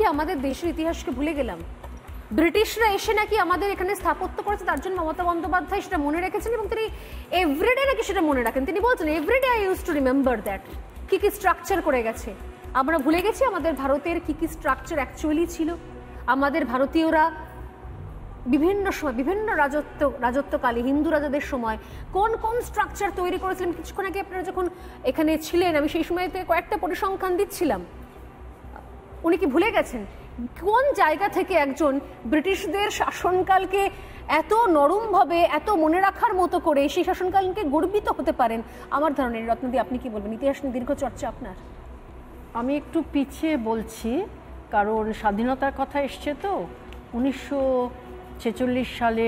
কি আমাদের দেশের ইতিহাসকে ভুলে গেলাম? ব্রিটিশরা এসে নাকি আমাদের এখানে স্থাপত্য করেছে, তার জন্য মমতা বন্দ্যোপাধ্যায় সেটা মনে রেখেছেন এবং তিনি এভরিডে নাকি সেটা মনে রাখেন। তিনি বলছেন everyday I use to remember that. কি কি স্ট্রাকচার করে গেছে, আমরা ভুলে গেছি আমাদের ভারতের কি কি স্ট্রাকচার অ্যাকচুয়ালি ছিল। আমাদের ভারতীয়রা বিভিন্ন সময় বিভিন্ন রাজত্বকালে হিন্দু রাজাদের সময় কোন কোন স্ট্রাকচার তৈরি করেছিলেন। কিছুক্ষণ আগে আপনারা যখন এখানে ছিলেন আমি সেই সময়তে কয়েকটা পরিসংখ্যান দিচ্ছিলাম। উনি কি ভুলে গেছেন কোন জায়গা থেকে একজন ব্রিটিশদের শাসনকালকে এত নরমভাবে এত মনে রাখার মতো করে সেই শাসনকালকে গর্বিত হতে পারেন? আমার ধারণা রত্নদি, আপনি কি বলবেন? ইতিহাস নিয়ে দীর্ঘ চর্চা আপনার। আমি একটু পিছিয়ে বলছি, কারণ স্বাধীনতার কথা এসছে তো। 1946 সালে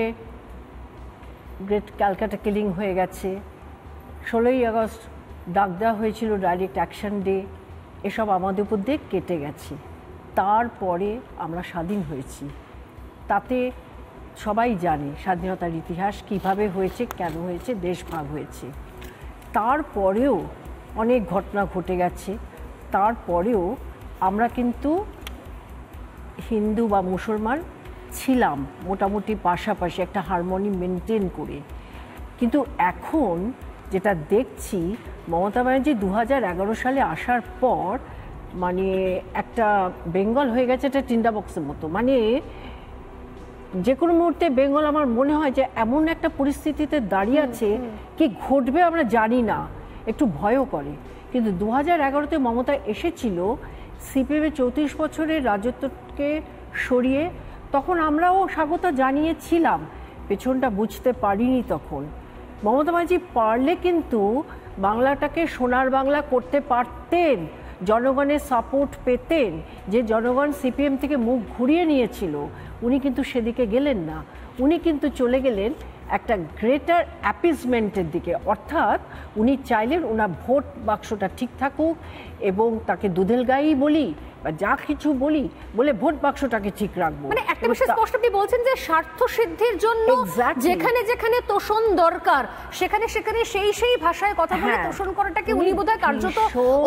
গ্রেট ক্যালকাটা কিলিং হয়ে গেছে, 16ই আগস্ট ডাক দেওয়া হয়েছিল ডাইরেক্ট অ্যাকশন ডে, এসব আমাদের উপর দিয়ে কেটে গেছে। তারপরে আমরা স্বাধীন হয়েছি, তাতে সবাই জানে স্বাধীনতার ইতিহাস কিভাবে হয়েছে, কেন হয়েছে, দেশ ভাগ হয়েছে। তারপরেও অনেক ঘটনা ঘটে গেছে, তারপরেও আমরা কিন্তু হিন্দু বা মুসলমান ছিলাম মোটামুটি পাশাপাশি, একটা হারমোনি মেনটেন করে। কিন্তু এখন যেটা দেখছি, মমতা ব্যানার্জি 2011 সালে আসার পর মানে একটা বেঙ্গল হয়ে গেছে, একটা টিন্ডা বক্সের মতো। মানে যে কোনো মুহূর্তে বেঙ্গল আমার মনে হয় যে এমন একটা পরিস্থিতিতে দাঁড়িয়ে আছে, কি ঘটবে আমরা জানি না, একটু ভয়ও করে। কিন্তু 2011-তে মমতা এসেছিল সিপিএমের 34 বছরের রাজত্বকে সরিয়ে, তখন আমরাও স্বাগত জানিয়েছিলাম, পেছনটা বুঝতে পারিনি তখন। মমতা ব্যানার্জি পারলে কিন্তু বাংলাটাকে সোনার বাংলা করতে পারতেন, জনগণের সাপোর্ট পেতেন। যে জনগণ সিপিএম থেকে মুখ ঘুরিয়ে নিয়েছিল, উনি কিন্তু সেদিকে গেলেন না, উনি কিন্তু চলে গেলেন একটা গ্রেটার অ্যাপিজমেন্টের দিকে। অর্থাৎ উনি চাইলেন ওনার ভোট বাক্সটা ঠিক থাকুক, এবং তাকে দুধেল গাই বলি বা যা কিছু বলি বলে ভোট বাক্সটাকে ঠিক রাখবো। মানে একটা বিষয় স্পষ্ট আপনি বলছেন যে স্বার্থ সিদ্ধির জন্য যেখানে যেখানে তোষণ দরকার সেখানে সেখানে সেই ভাষায় কথা বলে তোষণ করাটাকে উনি বোধহয় কার্যত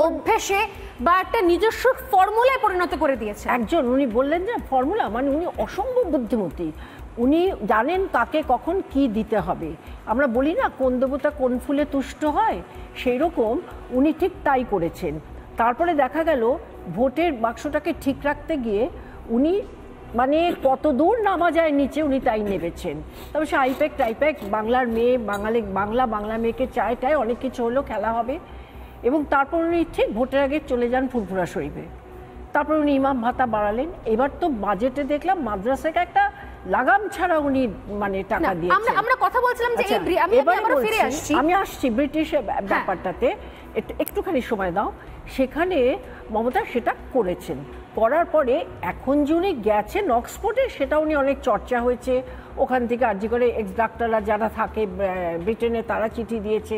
অভ্যেসে বা একটা নিজস্ব ফর্মুলায় পরিণত করে দিয়েছেন। একজন উনি বললেন যে ফর্মুলা, মানে উনি অসম্ভব বুদ্ধিমতী, উনি জানেন কাকে কখন কি দিতে হবে। আমরা বলি না কোন দেবতা কোন ফুলে তুষ্ট হয়, সেই রকম উনি ঠিক তাই করেছেন। তারপরে দেখা গেল ভোটের বাক্সটাকে ঠিক রাখতে গিয়ে উনি মানে কত দূর নামা যায় নিচে, উনি তাই নেবেছেন। তবে সে টাইপ্যাক বাংলার মেয়ে, বাংলা মেয়েকে চায় অনেক কিছু হলো, খেলা হবে। এবং তারপর উনি ঠিক ভোটের আগে চলে যান ফুরফুরা শরীফে। তারপর উনি ইমাম ভাতা বাড়ালেন। এবার তো বাজেটে দেখলাম মাদ্রাসাকে একটা লাগাম ছাড়া উনি মানে টাকা দিয়েছেন। আমরা কথা বলছিলাম যে আমি আসছি ব্রিটিশের ব্যাপারটাতে, একটুখানি সময় দাও। সেখানে মমতা সেটা করেছেন, করার পরে এখন যে উনি গেছেন অক্সফোর্ডে, সেটা উনি অনেক চর্চা হয়েছে। ওখান থেকে আর্জি করে এক্স ডাক্তাররা যারা থাকে ব্রিটেনে, তারা চিঠি দিয়েছে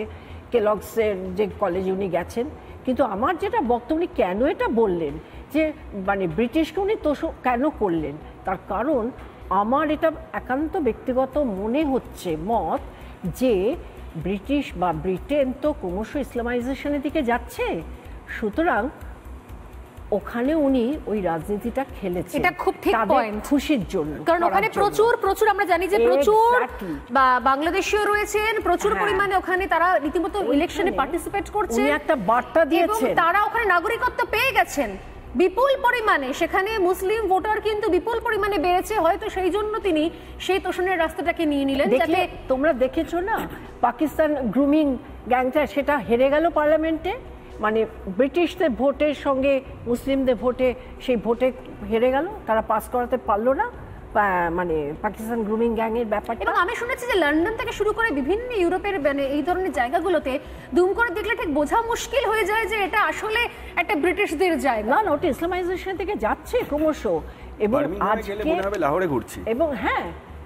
কেলগসের যে কলেজে উনি গেছেন। কিন্তু আমার যেটা বক্তব্য, উনি কেন এটা বললেন যে মানে ব্রিটিশকে উনি তোষণ কেন করলেন, তার কারণ আমার এটা একান্ত ব্যক্তিগত মনে হচ্ছে মত যে ব্রিটিশ বা ব্রিটেন তো ক্রমশ ইসলামাইজেশনের দিকে যাচ্ছে, সুতরাং ওখানে উনি ওই রাজনীতিটা খেলেছেন। এটা খুব ঠিক পয়েন্ট, খুশির জন্য, কারণ ওখানে প্রচুর আমরা জানি যে প্রচুর বা বাংলাদেশীয় রয়েছেন, প্রচুর পরিমাণে ওখানে তারা রীতিমতো ইলেকশনে পার্টিসিপেট করছে, একটা বার্তা দিয়েছেন, তারা ওখানে নাগরিকত্ব পেয়ে গেছেন বিপুল পরিমাণে। সেখানে মুসলিম ভোটার কিন্তু বিপুল পরিমাণে বেড়েছে, হয়তো সেই জন্য তিনি সেই তোষণের রাস্তাটাকে নিয়ে নিলেন। যাতে তোমরা দেখেছো না পাকিস্তান গ্রুমিং গ্যাংটা, সেটা হেরে গেল পার্লামেন্টে, মানে ব্রিটিশদের ভোটের সঙ্গে মুসলিমদের ভোটে, সেই ভোটে হেরে গেল, তারা পাস করাতে পারলো না মানে পাকিস্তান গ্রুমিং গ্যাংয়ের ব্যাপারটা। এবং আমি শুনেছি যে লন্ডন থেকে শুরু করে বিভিন্ন ইউরোপের মানে এই ধরনের জায়গাগুলোতে দুম করে দেখলে ঠিক বোঝা মুশকিল হয়ে যায় যে এটা আসলে একটা ব্রিটিশদের জায়গা। না, ওটা ইসলামাইজেশন থেকে যাচ্ছে ক্রমশ। এবং আজকে লাহোরে ঘুরছি, এবং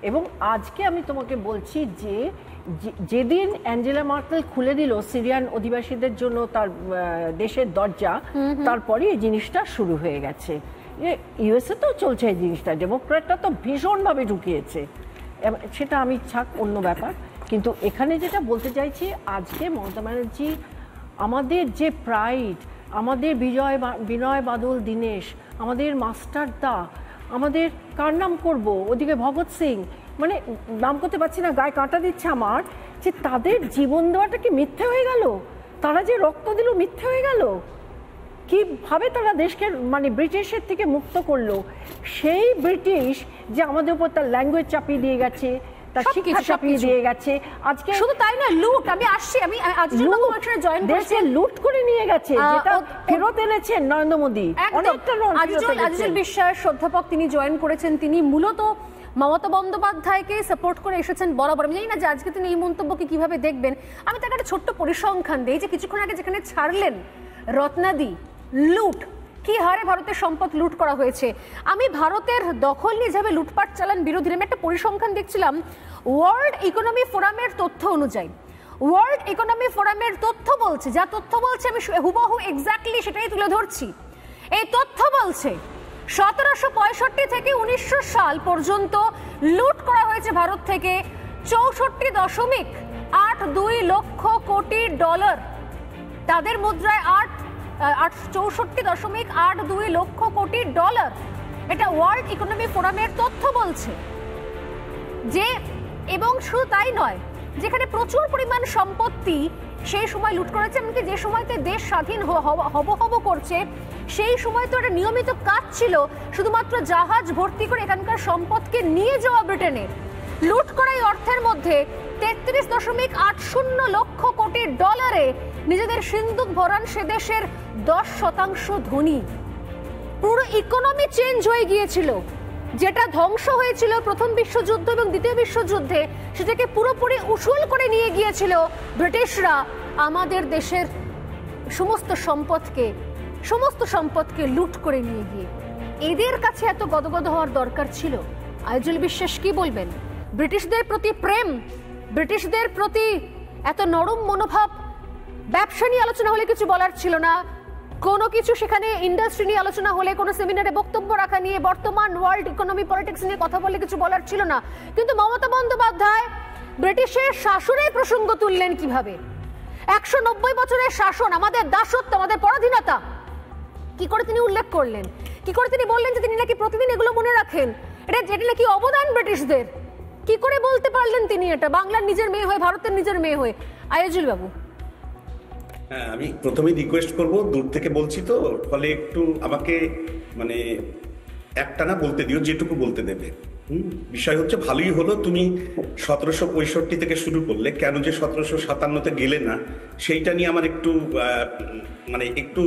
এবং আজকে আমি তোমাকে বলছি যে যেদিন অ্যাঞ্জেলা মার্কেল খুলে দিল সিরিয়ান অধিবাসীদের জন্য তার দেশের দরজা, তারপরে এই জিনিসটা শুরু হয়ে গেছে। ইউএসএ তো চলছে এই জিনিসটা, ডেমোক্র্যাটরা তো ভীষণভাবে ঢুকিয়েছে, সেটা আমি ছাড় অন্য ব্যাপার। কিন্তু এখানে যেটা বলতে চাইছি, আজকে মমতা ব্যানার্জি আমাদের যে প্রাইড, আমাদের বিনয় বাদল দীনেশ, আমাদের মাস্টারদা, আমাদের কার নাম করব, ওদিকে ভগৎ সিং, মানে নাম করতে পারছি না, গায়ে কাঁটা দিচ্ছে আমার, যে তাদের জীবন দেওয়াটা কি মিথ্যে হয়ে গেল? তারা যে রক্ত দিল মিথ্যে হয়ে গেল? কিভাবে তারা দেশকে মানে ব্রিটিশের থেকে মুক্ত করলো? সেই ব্রিটিশ যে আমাদের উপর তার ল্যাঙ্গুয়েজ চাপিয়ে দিয়ে গেছে, তার শিক্ষা চাপিয়ে দিয়ে গেছে, আজকে শুধু তাই না, লুট, আমি আসছি, আমি জয়েন করেছি, লুট করে নিয়ে গেছে, যেটা ফেরত এনেছেন নরেন্দ্র মোদী। অনেকটা আজিজুল বিশ্বাস অধ্যাপক, তিনি জয়েন করেছেন, তিনি মূলত মমতা বন্দ্যোপাধ্যায়কে সাপোর্ট করে এসেছেন বরাবর। আমি জানি না যে আজকে তিনি এই মন্তব্যকে কিভাবে দেখবেন। আমি তাকে একটা ছোট্ট পরিসংখ্যান দিই, যে কিছুক্ষণ আগে যেখানে ছাড়লেন রত্নাদি লুট, কি হারে ভারতের সম্পদ লুট করা হয়েছে। আমি ভারতের দখল নিয়ে যেভাবে লুটপাট চালান বিরোধীরা, আমি একটা পরিসংখ্যান দেখছিলাম ওয়ার্ল্ড ইকোনমি ফোরামের তথ্য অনুযায়ী। ওয়ার্ল্ড ইকোনমি ফোরামের তথ্য বলছে, যা তথ্য বলছে আমি হুবহু এক্স্যাক্টলি সেটাই তুলে ধরছি। এই তথ্য বলছে 1765 থেকে 1900 সাল পর্যন্ত লুট করা হয়েছে ভারত থেকে 64.82 লক্ষ কোটি ডলার। তাদের মুদ্রায় 64.82 লক্ষ কোটি ডলার। এটা ওয়ার্ল্ড ইকোনমি ফোরামের তথ্য বলছে। যে এবং শুধু তাই নয়, যেখানে প্রচুর পরিমাণ সম্পত্তি সেই সময় লুট করেছে, এমনকি যে সময়তে দেশ স্বাধীন হব করছে সেই সময় তো একটা নিয়মিত কাজ ছিল শুধুমাত্র জাহাজ ভর্তি করে এখানকার সম্পদকে নিয়ে যাওয়া ব্রিটেনের। লুট করা এই অর্থের মধ্যে 33.80 লক্ষ কোটি ডলারে নিজেদের সিন্দুক ভরান সে দেশের 10% ধনী। পুরো ইকোনমি চেঞ্জ হয়ে গিয়েছিল। যেটা ধ্বংস হয়েছিল প্রথম বিশ্বযুদ্ধ এবং দ্বিতীয় বিশ্বযুদ্ধে, সেটাকে পুরোপুরি উসুল করে নিয়ে গিয়েছিল ব্রিটিশরা আমাদের দেশের সমস্ত সম্পদকে লুট করে নিয়ে গিয়ে। এদের কাছে এত গদগদ হওয়ার দরকার ছিল? আজিজুল বিশ্বাস কি বলবেন? ব্রিটিশদের প্রতি প্রেম, ব্রিটিশদের প্রতি এত নরম মনোভাব, ব্যবসা নিয়ে আলোচনা হলে কিছু বলার ছিল না, কোনো কিছু সেখানে ইন্ডাস্ট্রি নিয়ে আলোচনা হলে, কোনো সেমিনারে বক্তব্য রাখা নিয়ে, বর্তমান ওয়ার্ল্ড ইকোনমি পলিটিক্স নিয়ে কথা বললে কিছু বলার ছিল না। কিন্তু মমতা বন্দ্যোপাধ্যায় ব্রিটিশের শাসনের প্রসঙ্গ তুললেন কিভাবে? 190 বছরের শাসন, আমাদের দাসত্ব, আমাদের পরাধীনতা কি করে তিনি উল্লেখ করলেন? কি করে তিনি বললেন যে তিনি নাকি প্রতিদিন এগুলো মনে রাখেন? যেটা নাকি অবদান ব্রিটিশদের। কি করে বলতে পারলেন তিনি এটা বাংলার নিজের মেয়ে হয়ে, ভারতের নিজের মেয়ে হয়ে? আজিজুল বাবু। হ্যাঁ, আমি প্রথমেই রিকোয়েস্ট করব, দূর থেকে বলছি তো, ফলে একটু আমাকে মানে একটানা বলতে দিও, যেটুকু বলতে দেবে। বিষয় হচ্ছে, ভালোই হলো তুমি 1765 থেকে শুরু করলে, কেন যে 1757-তে গেলে না সেইটা নিয়ে আমার একটু মানে একটু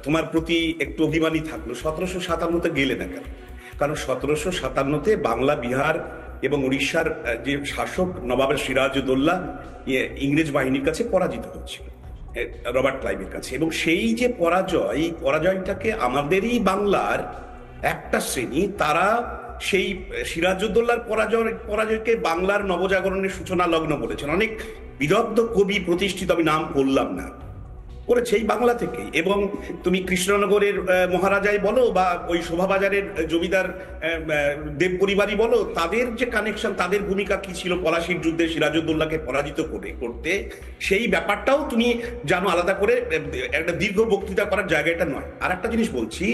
তোমার প্রতি একটু অভিমানী থাকলো। 1757-তে গেলে না কেন? কারণ 1757-তে বাংলা, বিহার এবং উড়িষ্যার যে শাসক নবাব সিরাজউদ্দৌলা ইংরেজ বাহিনীর কাছে পরাজিত হচ্ছিল, রবার্ট ক্লাইভের কাছে। এবং সেই যে পরাজয়টাকে আমাদেরই বাংলার একটা শ্রেণী, তারা সেই সিরাজউদ্দৌলার পরাজয়কে বাংলার নবজাগরণের সূচনা লগ্ন বলেছেন। অনেক বিদগ্ধ কবি প্রতিষ্ঠিত, আমি নাম করলাম না, করেছে এই বাংলা থেকেই। এবং তুমি কৃষ্ণনগরের মহারাজাই বলো বা ওই শোভাবাজারের জমিদার দেব পরিবারই বলো, তাদের যে কানেকশন, তাদের ভূমিকা কি ছিল পলাশির যুদ্ধে সিরাজউদ্দৌলাকে পরাজিত করতে, সেই ব্যাপারটাও তুমি জানো। আলাদা করে একটা দীর্ঘ বক্তৃতা করার জায়গাটা নয়। আর একটা জিনিস বলছি,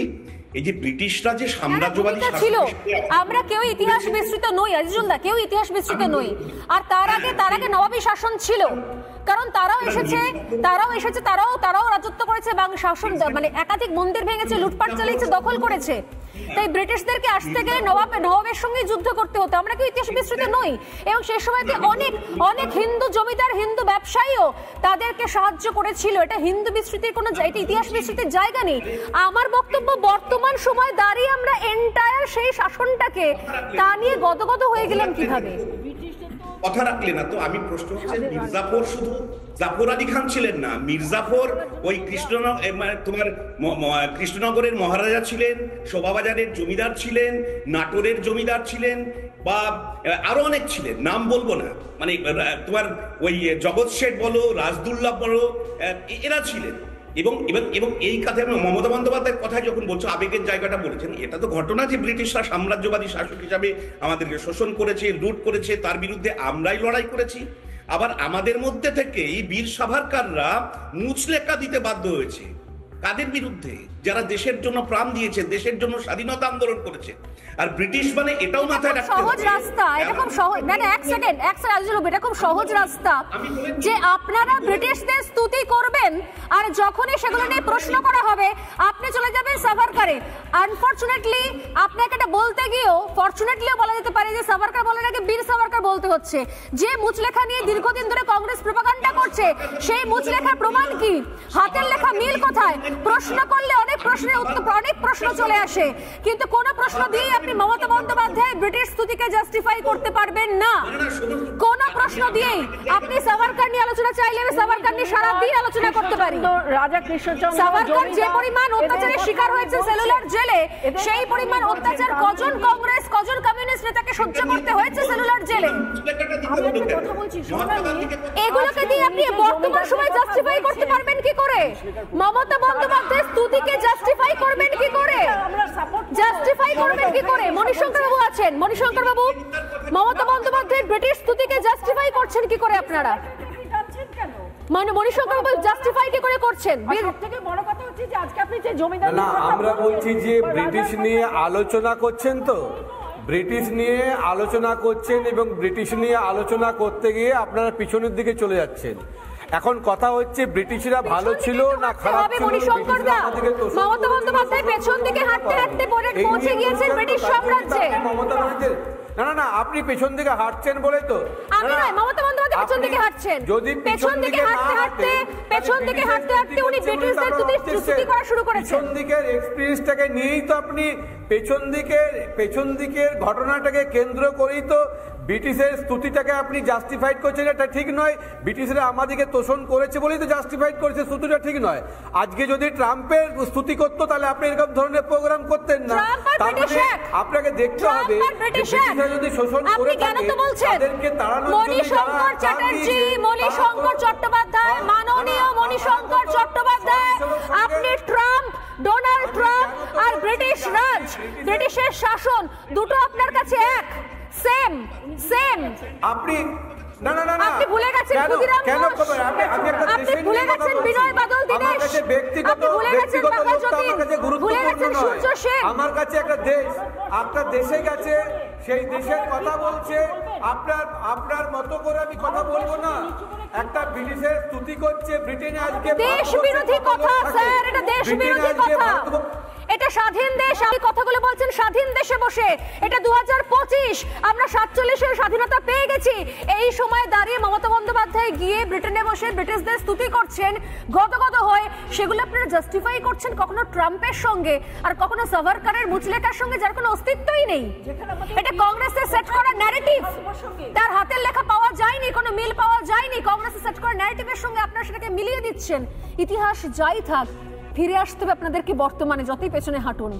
এই যে ব্রিটিশরা যে সাম্রাজ্যবাদী ছিল, আমরা কেউ ইতিহাস বিস্তৃত নই আজিজুলদা, কেউ ইতিহাস বিস্তৃত নই। আর তার আগে নবাবী শাসন ছিল, কারণ তারাও এসেছে, তারাও রাজত্ব করেছে, বাংলা শাসন মানে একাধিক মন্দির ভেঙেছে, লুটপাট চালিয়েছে, দখল করেছে। তাই ব্রিটিশদেরকে আসতে গেলে নবাবের সঙ্গে যুদ্ধ করতে হতো। আমরা কেউ ইতিহাস বিস্তৃত নই। এবং সেই সময়তে অনেক হিন্দু জমিদার, হিন্দু ব্যবসায়ীও তাদেরকে সাহায্য করেছিল। এটা হিন্দু বিস্তৃতির কোনো, এটা ইতিহাস বিস্তৃতির জায়গা নেই। আমার বক্তব্য, বর্তমান সময় দাঁড়িয়ে আমরা এন্টায়ার সেই শাসনটাকে তা নিয়ে গদগদ হয়ে গেলাম কিভাবে? কথা রাখলে না তো। আমি প্রশ্ন হচ্ছে, মির্জাফর শুধু জাফর আলী খান ছিলেন না, মির্জাফর ওই তোমার কৃষ্ণনগরের মহারাজা ছিলেন, শোভাবাজারের জমিদার ছিলেন, নাটোরের জমিদার ছিলেন, বা আরো অনেক ছিলেন, নাম বলবো না। মানে তোমার ওই জগৎ শেঠ বলো, রাজদুল্লাহ বলো, এরা ছিলেন। এবং এই কথা মমতা বন্দ্যোপাধ্যায়ের কথা যখন বলছো, আবেগের জায়গাটা বলেছেন, এটা তো ঘটনা যে ব্রিটিশরা সাম্রাজ্যবাদী শাসক হিসাবে আমাদেরকে শোষণ করেছে, লুট করেছে, তার বিরুদ্ধে আমরাই লড়াই করেছি। আবার আমাদের মধ্যে থেকেই বীর সাভারকাররা মুচলেকা দিতে বাধ্য হয়েছে। কাদের বিরুদ্ধে? যারা দেশের জন্য প্রাণ দিয়েছে, দেশের জন্য স্বাধীনতা আন্দোলন করেছে। আর ব্রিটিশ মানে এটাও মাথায় রাখতে হবে, সহজ রাস্তা, এটা খুব সহজ, মানে এক সেকেন্ড এটা খুব সহজ রাস্তা যে আপনারা ব্রিটিশদের স্তুতি করবেন আর যখনই সেগুলো নিয়ে প্রশ্ন করা হবে আপনি চলে যাবেন সাভারকারে। আনফরচুনেটলি আপনাকে এটা বলতে গিয়েও ফরচুনেটলিও বলা যেতে পারে যে সাভারকার বলার আগে বীর সাভারকার বলতে হচ্ছে। যে মুচলেখা নিয়ে দীর্ঘদিন ধরে কংগ্রেস প্রোপাগান্ডা করছে সেই মুচলেখার প্রমাণ কি? হাতের লেখা মিল কোথায়? প্রশ্ন করলে অনেক প্রশ্নের উত্তর, অনেক প্রশ্ন চলে আসে, কিন্তু কোনো প্রশ্ন দিয়ে আপনি মমতা বন্দ্যোপাধ্যায় ব্রিটিশ স্তুতিকে জাস্টিফাই করতে পারবেন না। কোন প্রশ্ন দিয়েই আপনি সাভারকার নিয়ে আলোচনা চাইলে আমি সাভারকার নিয়ে সারা দিন আলোচনা করতে পারি। রাজা কৃষ্ণচন্দ্র সাভারকার যে পরিমাণ অত্যাচারের শিকার হয়েছে সেলুলার জেলে, সেই পরিমাণ অত্যাচার কজন কংগ্রেস কজন কমিউনিস্ট নেতাকে সহ্য করতে হয়েছে সেলুলার জেলে। এগুলোকে দিয়ে আপনি বর্তমান সময় জাস্টিফাই করতে পারবেন কি করে? মমতা বন্দ্যোপাধ্যায়ের স্তুতিকে জাস্টিফাই করবেন কি করে? জাস্টিফাই করবেন কি করে? মণিশঙ্কর বাবু আছেন, মণিশঙ্কর বাবু, মমতা বন্দ্যোপাধ্যায়ের ব্রিটিশ স্তুতিকে জাস্টিফাই করছেন কি করে আপনারা? মানে মণিশঙ্কর বাবু জাস্টিফাই কি করে করছেন? সবথেকে বড় কথা হচ্ছে যে আজকে আপনি যে জমিদার, না আমরা বলছি যে ব্রিটিশ নিয়ে আলোচনা করছেন, তো ব্রিটিশ নিয়ে আলোচনা করছেন এবং ব্রিটিশ নিয়ে আলোচনা করতে গিয়ে আপনারা পিছনের দিকে চলে যাচ্ছেন। এখন কথা হচ্ছে ব্রিটিশরা ভালো ছিল না খারাপ ছিল? মমতা বন্দ্যোপাধ্যায় পেছন দিকে হাঁটতে হাঁটতে পৌঁছে গিয়েছেন ব্রিটিশ সাম্রাজ্যে। মমতা বন্দ্যোপাধ্যায় না না আপনি পেছন দিকে হাঁটছেন বলে তো আমি নয়, মমতা বন্দ্যোপাধ্যায় পেছন দিকে হাঁটছেন। যদি পেছন দিকে হাঁটতে হাঁটতে উনি ব্রিটিশদের স্তুতি করা শুরু করেছেন। পেছন দিকের এক্সপেরিয়েন্সটাকে নিয়েই তো আপনি পেছন দিকের ঘটনাটাকে কেন্দ্র করেই তো ব্রিটিশের স্তুতিটাকে আপনি জাস্টিফাইড করছেন। এটা ঠিক নয়। ব্রিটিশরা আমাদেরকে তোষণ করেছে বলেই তো জাস্টিফাইড করেছে, স্তুতিটা ঠিক নয়। আজকে যদি ট্রাম্পের স্তুতি করতো তাহলে আপনি এরকম ধরনের প্রোগ্রাম করতেন না। তারপরে আপনাকে দেখতে হবে ব্রিটিশরা যদি শোষণ করে থাকে তাদেরকে তাড়ানোর জন্য মণিশঙ্কর চ্যাটার্জি, মণিশঙ্কর চট্টোপাধ্যায়, মাননীয় মণিশঙ্কর চট্টোপাধ্যায়, আপনি ট্রাম্প, ডোনাল্ড ট্রাম্প আর ব্রিটিশ রাজ, ব্রিটিশের শাসন দুটো আপনার কাছে এক, সেম। আপনি না না না আপনি ভুলে গেছেন ক্ষুদিরাম ঘোষ, আপনি ভুলে গেছেন বিনয় বাদল দীনেশ, ব্যক্তিগত গুরুত্বপূর্ণ নয়। আমার কাছে একটা দেশে গেছে, সেই দেশের কথা বলছে, আপনার মতো করে আমি কথা বলবো না। একটা ব্রিটিশের স্তুতি করছে, ব্রিটেনে আজকে দেশ বিরোধী কথা স্যার, এটা দেশ বিরোধী কথা। এটা স্বাধীন দেশ, আপনি কথাগুলো বলছেন স্বাধীন দেশে বসে। এটা 2025, আমরা 47-এর স্বাধীনতা পেয়ে গেছি। এই সময় দাঁড়িয়ে মমতা বন্দ্যোপাধ্যায় গিয়ে ব্রিটেনে বসে ব্রিটিশদের স্তুতি করছেন গদগদ হয়ে, সেগুলো আপনারা জাস্টিফাই করছেন কখনো ট্রাম্পের সঙ্গে আর কখনো সাভারকারের মুচলেখার সঙ্গে, যার কোনো অস্তিত্বই নেই। এটা কংগ্রেসের সেট করা ন্যারেটিভ, তার হাতের লেখা পাওয়া যায়নি, কোনো মিল পাওয়া যায়নি। কংগ্রেসের সেট করা ন্যারেটিভের সঙ্গে আপনারা সেটাকে মিলিয়ে দিচ্ছেন। ইতিহাস যাই থাক, ফিরে আসতে হবে আপনাদেরকে বর্তমানে, যতই পেছনে হাঁটুন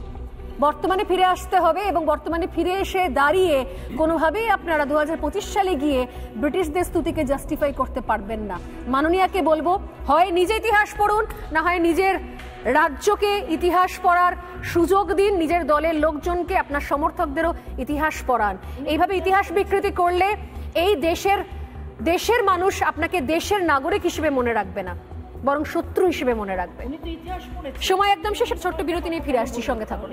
বর্তমানে ফিরে আসতে হবে। এবং বর্তমানে ফিরে এসে দাঁড়িয়ে কোনোভাবেই আপনারা 2025 সালে গিয়ে ব্রিটিশদের স্তুতিকে জাস্টিফাই করতে পারবেন না। মাননীয়াকে বলবো, হয় নিজে ইতিহাস পড়ুন, না হয় নিজের রাজ্যকে ইতিহাস পড়ার সুযোগ দিন, নিজের দলের লোকজনকে, আপনার সমর্থকদেরও ইতিহাস পড়ান। এইভাবে ইতিহাস বিকৃতি করলে এই দেশের মানুষ আপনাকে দেশের নাগরিক হিসেবে মনে রাখবে না, বরং শত্রু হিসেবে মনে রাখবে। সময় একদম শেষে ছোট্ট বিরতি নিয়ে ফিরে আসছি, সঙ্গে থাকুন।